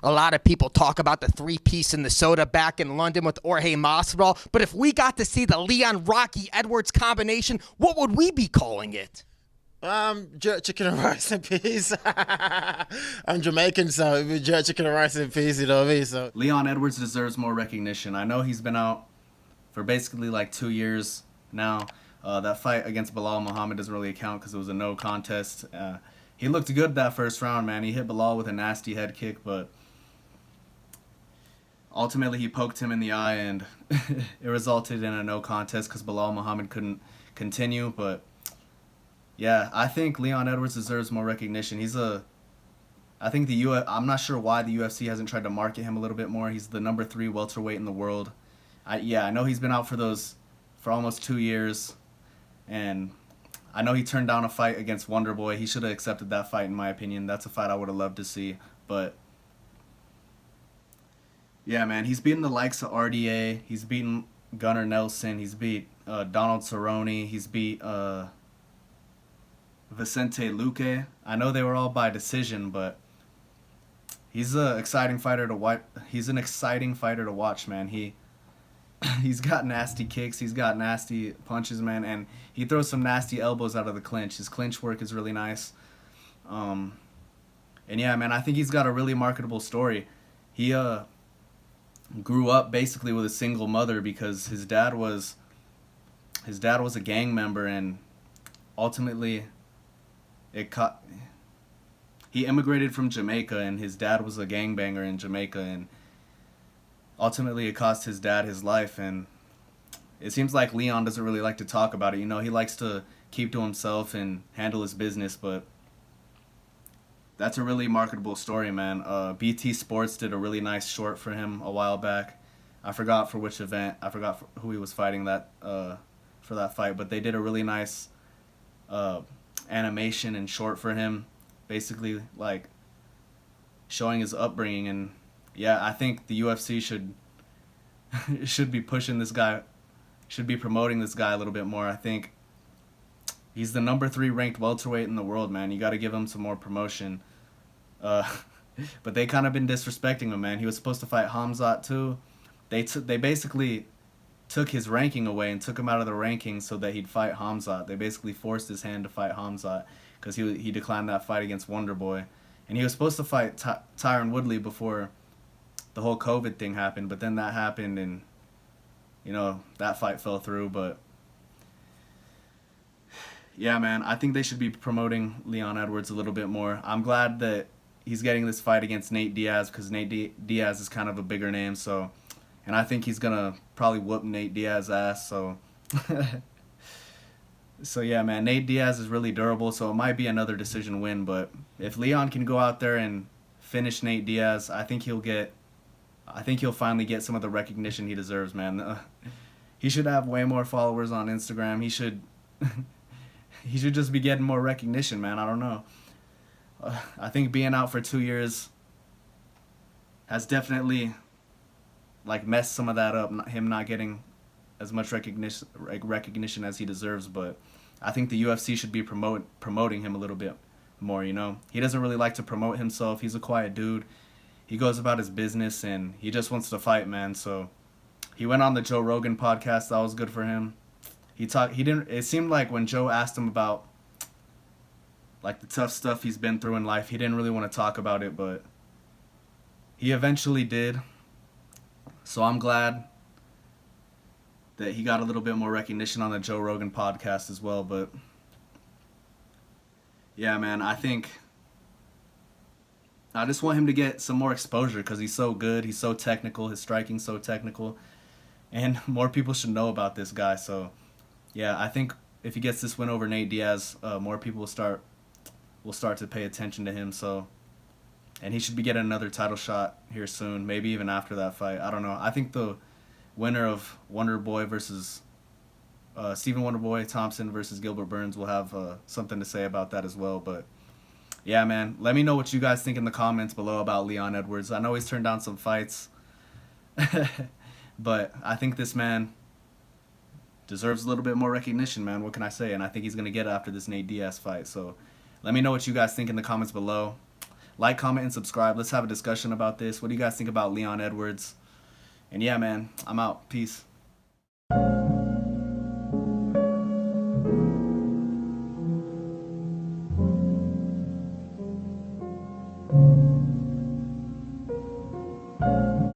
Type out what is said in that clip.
A lot of people talk about the three-piece in the soda back in London with Jorge Masvidal, but if we got to see the Leon Rocky Edwards combination, what would we be calling it? Jerk chicken and rice and peas. I'm Jamaican, so it'd be jerk chicken and rice and peas, you know what I mean? So Leon Edwards deserves more recognition. I know he's been out for basically like 2 years now. That fight against Bilal Muhammad doesn't really count because it was a no contest. He looked good that first round, man. He hit Bilal with a nasty head kick, but ultimately he poked him in the eye, and it resulted in a no contest because Bilal Muhammad couldn't continue. But yeah, I think Leon Edwards deserves more recognition. I think I'm not sure why the UFC hasn't tried to market him a little bit more. He's the number 3 welterweight in the world. I know he's been out for almost 2 years, and I know he turned down a fight against Wonderboy. He should have accepted that fight, in my opinion. That's a fight I would have loved to see. But yeah, man, he's beaten the likes of RDA. He's beaten Gunnar Nelson. He's beat Donald Cerrone. He's beat Vicente Luque. I know they were all by decision, but he's an exciting fighter to watch. He's an exciting fighter to watch, man. He's got nasty kicks. He's got nasty punches, man, and he throws some nasty elbows out of the clinch. His clinch work is really nice. And yeah, man, I think he's got a really marketable story. He grew up basically with a single mother because his dad was a gang member, and ultimately he immigrated from Jamaica, and his dad was a gangbanger in Jamaica, and ultimately it cost his dad his life. And it seems like Leon doesn't really like to talk about it. You know, he likes to keep to himself and handle his business, but that's a really marketable story, man. BT Sports did a really nice short for him a while back. I forgot for which event. I forgot who he was fighting for that fight, but they did a really nice animation and short for him, basically like showing his upbringing. And yeah, I think the UFC should be pushing this guy, should be promoting this guy a little bit more. I think he's the number 3 ranked welterweight in the world, man. You got to give him some more promotion. But they kind of been disrespecting him, man. He was supposed to fight Hamzat too. They basically took his ranking away and took him out of the rankings so that he'd fight Hamzat. They basically forced his hand to fight Hamzat because he declined that fight against Wonderboy. And he was supposed to fight Tyron Woodley before the whole COVID thing happened, but then that happened, and you know, that fight fell through. But yeah, man, I think they should be promoting Leon Edwards a little bit more. I'm glad that he's getting this fight against Nate Diaz because Nate Diaz is kind of a bigger name, so, and I think he's gonna probably whoop Nate Diaz's ass. So so yeah, man, Nate Diaz is really durable, so it might be another decision win. But if Leon can go out there and finish Nate Diaz, I think he'll finally get some of the recognition he deserves, man. He should have way more followers on Instagram. He should just be getting more recognition, man. I don't know. I think being out for 2 years has definitely like messed some of that up. Him not getting as much recognition as he deserves. But I think the UFC should be promoting him a little bit more. You know, he doesn't really like to promote himself. He's a quiet dude. He goes about his business and he just wants to fight, man. So he went on the Joe Rogan podcast. That was good for him. It seemed like when Joe asked him about like the tough stuff he's been through in life, he didn't really want to talk about it, but he eventually did. So I'm glad that he got a little bit more recognition on the Joe Rogan podcast as well. But yeah, man, I just want him to get some more exposure because he's so good. He's so technical. His striking's so technical. And more people should know about this guy. So, yeah, I think if he gets this win over Nate Diaz, more people will start to pay attention to him. So, and he should be getting another title shot here soon, maybe even after that fight. I don't know. I think the winner of Wonderboy versus Stephen Wonderboy Thompson versus Gilbert Burns will have something to say about that as well. But yeah, man, let me know what you guys think in the comments below about Leon Edwards. I know he's turned down some fights, but I think this man deserves a little bit more recognition, man. What can I say? And I think he's going to get it after this Nate Diaz fight. So let me know what you guys think in the comments below. Like, comment, and subscribe. Let's have a discussion about this. What do you guys think about Leon Edwards? And yeah, man, I'm out. Peace.